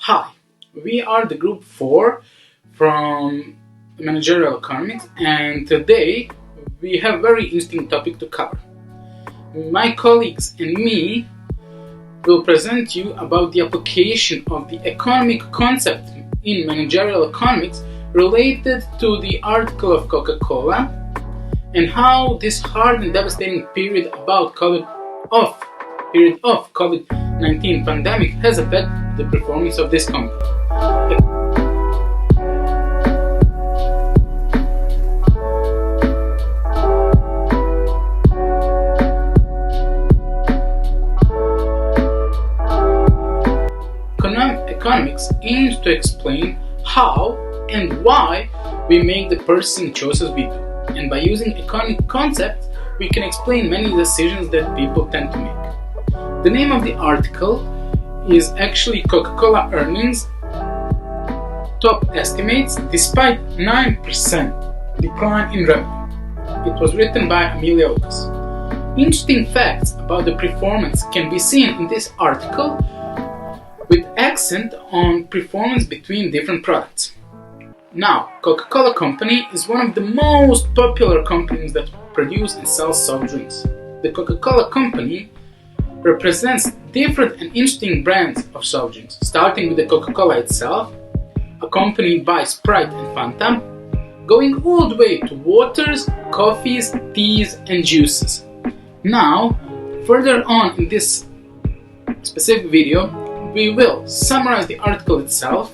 Hi, we are the group 4 from Managerial Economics, and today we have a very interesting topic to cover. My colleagues and me will present you about the application of the economic concept in Managerial Economics related to the article of Coca-Cola and how this hard and devastating period of COVID-19 pandemic has affected the performance of this company. Economics aims to explain how and why we make the purchasing choices we do, and by using economic concepts, we can explain many decisions that people tend to make. The name of the article is actually Coca-Cola earnings top estimates despite 9% decline in revenue. It was written by Amelia Lucas. Interesting facts about the performance can be seen in this article with accent on performance between different products. Now, Coca-Cola Company is one of the most popular companies that produce and sell soft drinks. The Coca-Cola Company represents different and interesting brands of soft drinks, starting with the Coca-Cola itself, accompanied by Sprite and Fanta, going all the way to waters, coffees, teas, and juices. Now, further on in this specific video, we will summarize the article itself.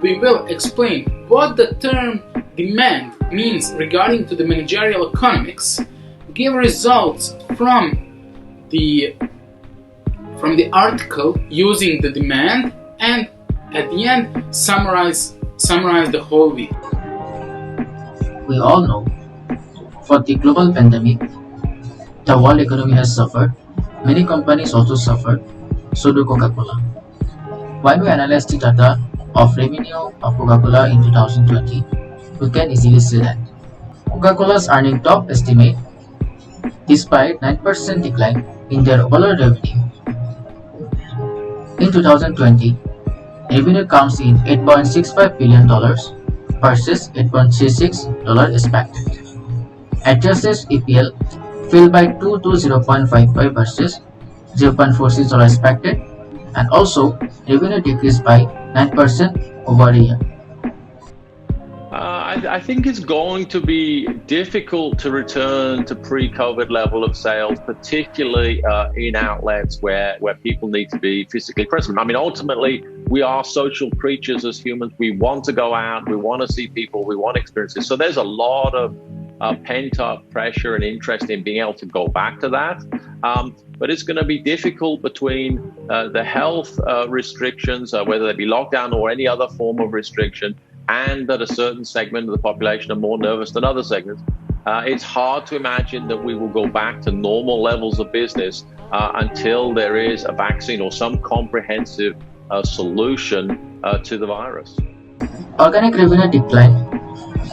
We will explain what the term demand means regarding to the managerial economics, give results from the article using the demand, and at the end summarize the whole video. We all know, for the global pandemic, the world economy has suffered. Many companies also suffered. So do Coca-Cola. When we analyze the data of revenue of Coca-Cola in 2020, we can easily see that Coca-Cola's earning top estimate despite 9% decline in their overall revenue. In 2020, revenue comes in $8.65 billion versus $8.36 expected. Adjusted EPL fell by 2 to 0.55 versus $0.46 expected, and also revenue decreased by 9% over a year. I think it's going to be difficult to return to pre-COVID level of sales, particularly in outlets where people need to be physically present. I mean, ultimately, we are social creatures as humans. We want to go out, we want to see people, we want experiences. So there's a lot of pent-up pressure and interest in being able to go back to that. But it's going to be difficult between the health restrictions, whether they be lockdown or any other form of restriction, and that a certain segment of the population are more nervous than other segments. It's hard to imagine that we will go back to normal levels of business until there is a vaccine or some comprehensive solution to the virus. Organic revenue decline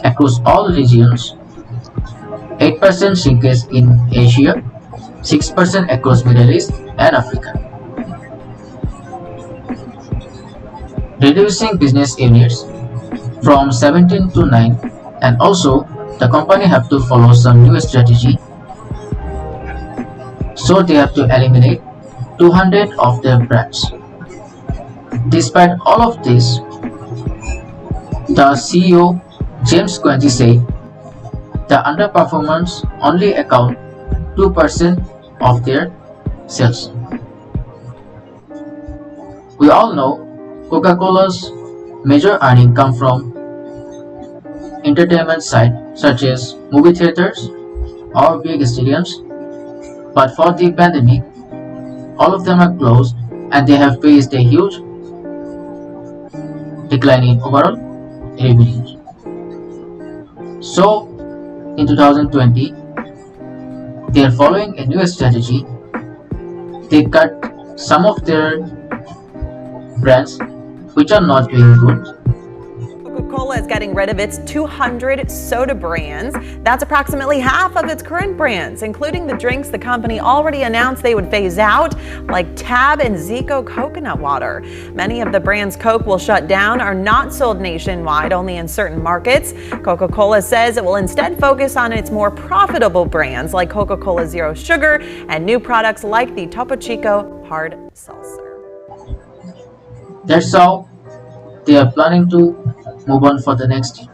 across all regions, 8% shrinkage in Asia, 6% across Middle East and Africa. Reducing business units from 17 to 9, and also the company have to follow some new strategy. So they have to eliminate 200 of their brands. Despite all of this, the CEO James Quanti said the underperformance only account 2% of their sales. We all know Coca-Cola's major earnings come from entertainment side, such as movie theaters or big stadiums. But for the pandemic, all of them are closed and they have faced a huge decline in overall revenues. So, in 2020, they are following a new strategy. They cut some of their brands which are not doing good. Coca-Cola is getting rid of its 200 soda brands. That's approximately half of its current brands, including the drinks the company already announced they would phase out, like Tab and Zico coconut water. Many of the brands Coke will shut down are not sold nationwide, only in certain markets. Coca-Cola says it will instead focus on its more profitable brands like Coca-Cola Zero Sugar and new products like the Topo Chico Hard Seltzer. That's how they are planning to move on for the next year.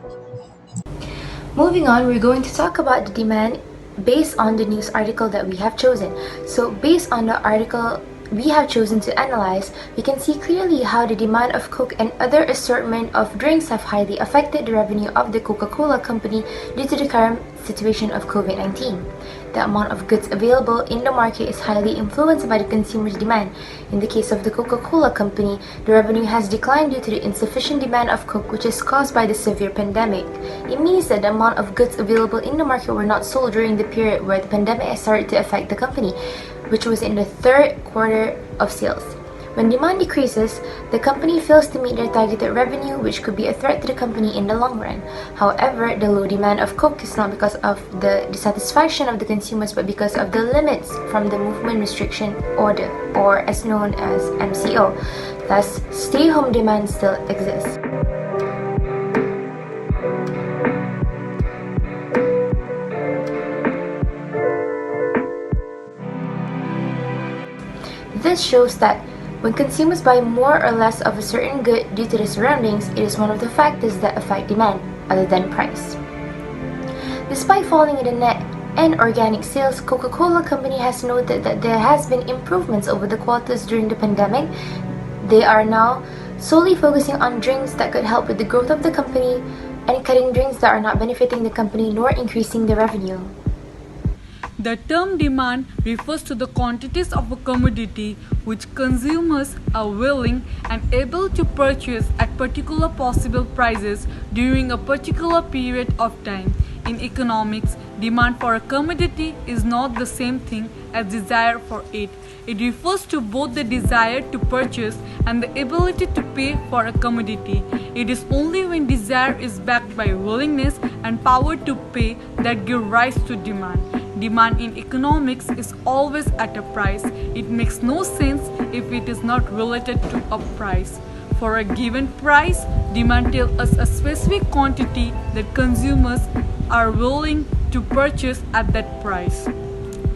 Moving on, we're going to talk about the demand based on the news article that we have chosen. So based on the article we have chosen to analyze, we can see clearly how the demand of Coke and other assortment of drinks have highly affected the revenue of the Coca-Cola company due to the current situation of COVID-19. The amount of goods available in the market is highly influenced by the consumer's demand. In the case of the Coca-Cola company, the revenue has declined due to the insufficient demand of Coke, which is caused by the severe pandemic. It means that the amount of goods available in the market were not sold during the period where the pandemic has started to affect the company, which was in the third quarter of sales. When demand decreases, the company fails to meet their targeted revenue, which could be a threat to the company in the long run. However, the low demand of Coke is not because of the dissatisfaction of the consumers, but because of the limits from the Movement Restriction Order, or as known as MCO. Thus, stay-home demand still exists. This shows that when consumers buy more or less of a certain good due to the surroundings, it is one of the factors that affect demand, other than price. Despite falling in the net and organic sales, Coca-Cola company has noted that there has been improvements over the quarters during the pandemic. They are now solely focusing on drinks that could help with the growth of the company and cutting drinks that are not benefiting the company nor increasing the revenue. The term demand refers to the quantities of a commodity which consumers are willing and able to purchase at particular possible prices during a particular period of time. In economics, demand for a commodity is not the same thing as desire for it. It refers to both the desire to purchase and the ability to pay for a commodity. It is only when desire is backed by willingness and power to pay that give rise to demand. Demand in economics is always at a price. It makes no sense if it is not related to a price. For a given price, demand tells us a specific quantity that consumers are willing to purchase at that price.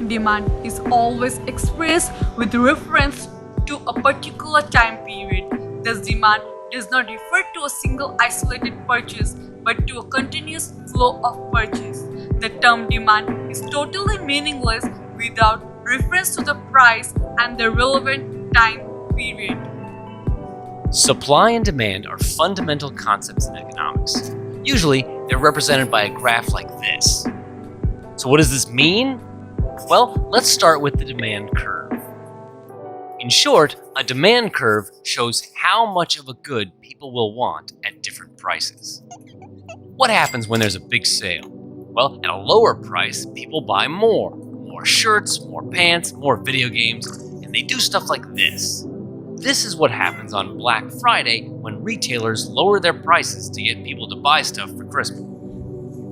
Demand is always expressed with reference to a particular time period. Thus, demand does not refer to a single isolated purchase, but to a continuous flow of purchase. The term demand is totally meaningless without reference to the price and the relevant time period. Supply and demand are fundamental concepts in economics. Usually, they're represented by a graph like this. So what does this mean? Well, let's start with the demand curve. In short, a demand curve shows how much of a good people will want at different prices. What happens when there's a big sale? Well, at a lower price, people buy more shirts, more pants, more video games, and they do stuff like this. This is what happens on Black Friday when retailers lower their prices to get people to buy stuff for Christmas.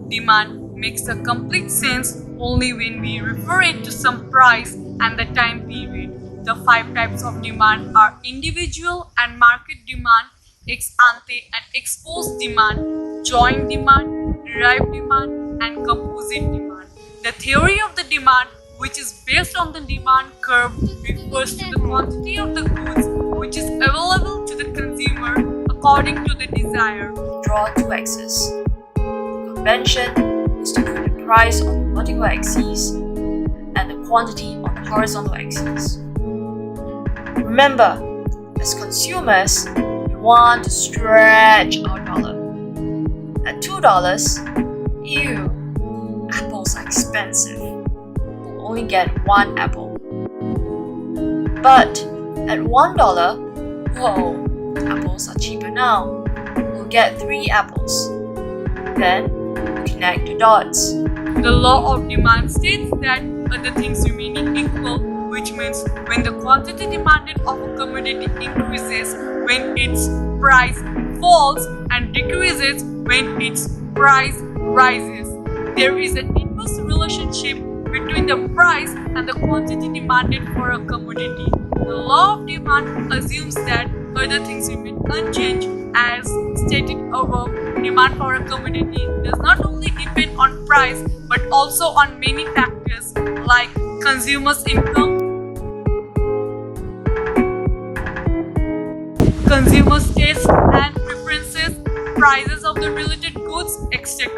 Demand makes a complete sense only when we refer it to some price and the time period. The 5 types of demand are individual and market demand, ex ante and ex post demand, joint demand, derived demand, and composite demand. The theory of the demand, which is based on the demand curve, refers to the quantity of the goods which is available to the consumer according to the desire. Draw two axes. The convention is to put the price on the vertical axis and the quantity on the horizontal axis. Remember, as consumers, we want to stretch our dollar. At $2, ew, apples are expensive. We'll only get 1 apple. But at $1, whoa, apples are cheaper now. We'll get 3 apples. Then connect the dots. The law of demand states that other things remaining equal, which means when the quantity demanded of a commodity increases, when its price falls and decreases when its price rises. There is an inverse relationship between the price and the quantity demanded for a commodity. The law of demand assumes that other things remain unchanged. As stated above, demand for a commodity does not only depend on price but also on many factors like consumers' income, consumers' tastes and preferences, prices of the related goods, etc.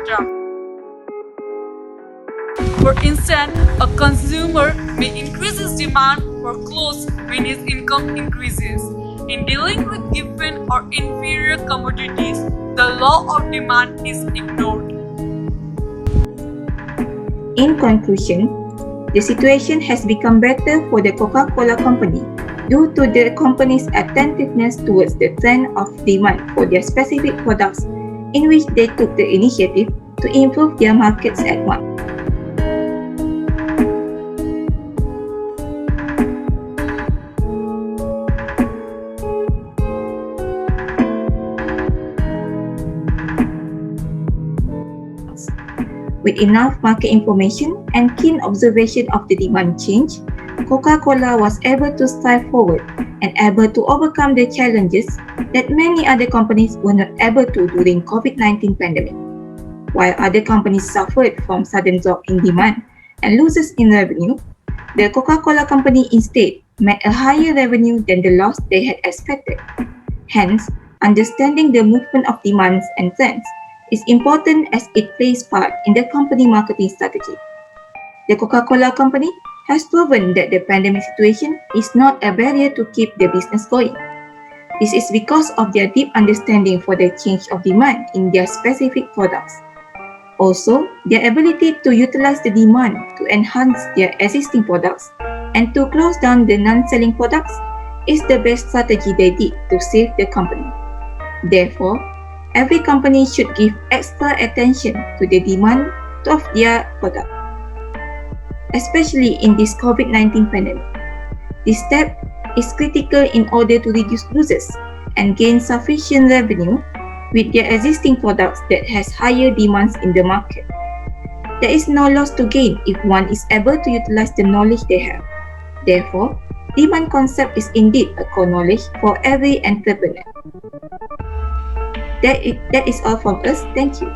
For instance, a consumer may increase his demand for clothes when his income increases. In dealing with different or inferior commodities, the law of demand is ignored. In conclusion, the situation has become better for the Coca-Cola company due to the company's attentiveness towards the trend of demand for their specific products, in which they took the initiative to improve their markets at once. With enough market information and keen observation of the demand change, Coca-Cola was able to strive forward and able to overcome the challenges that many other companies were not able to during COVID-19 pandemic. While other companies suffered from sudden drop in demand and losses in revenue, the Coca-Cola company instead made a higher revenue than the loss they had expected. Hence, understanding the movement of demands and trends is important as it plays part in the company marketing strategy. The Coca-Cola company has proven that the pandemic situation is not a barrier to keep the business going. This is because of their deep understanding for the change of demand in their specific products. Also, their ability to utilize the demand to enhance their existing products and to close down the non-selling products is the best strategy they did to save the company. Therefore, every company should give extra attention to the demand of their product, especially in this COVID-19 pandemic. This step is critical in order to reduce losses and gain sufficient revenue with their existing products that has higher demands in the market. There is no loss to gain if one is able to utilize the knowledge they have. Therefore, demand concept is indeed a core knowledge for every entrepreneur. That is all from us. Thank you.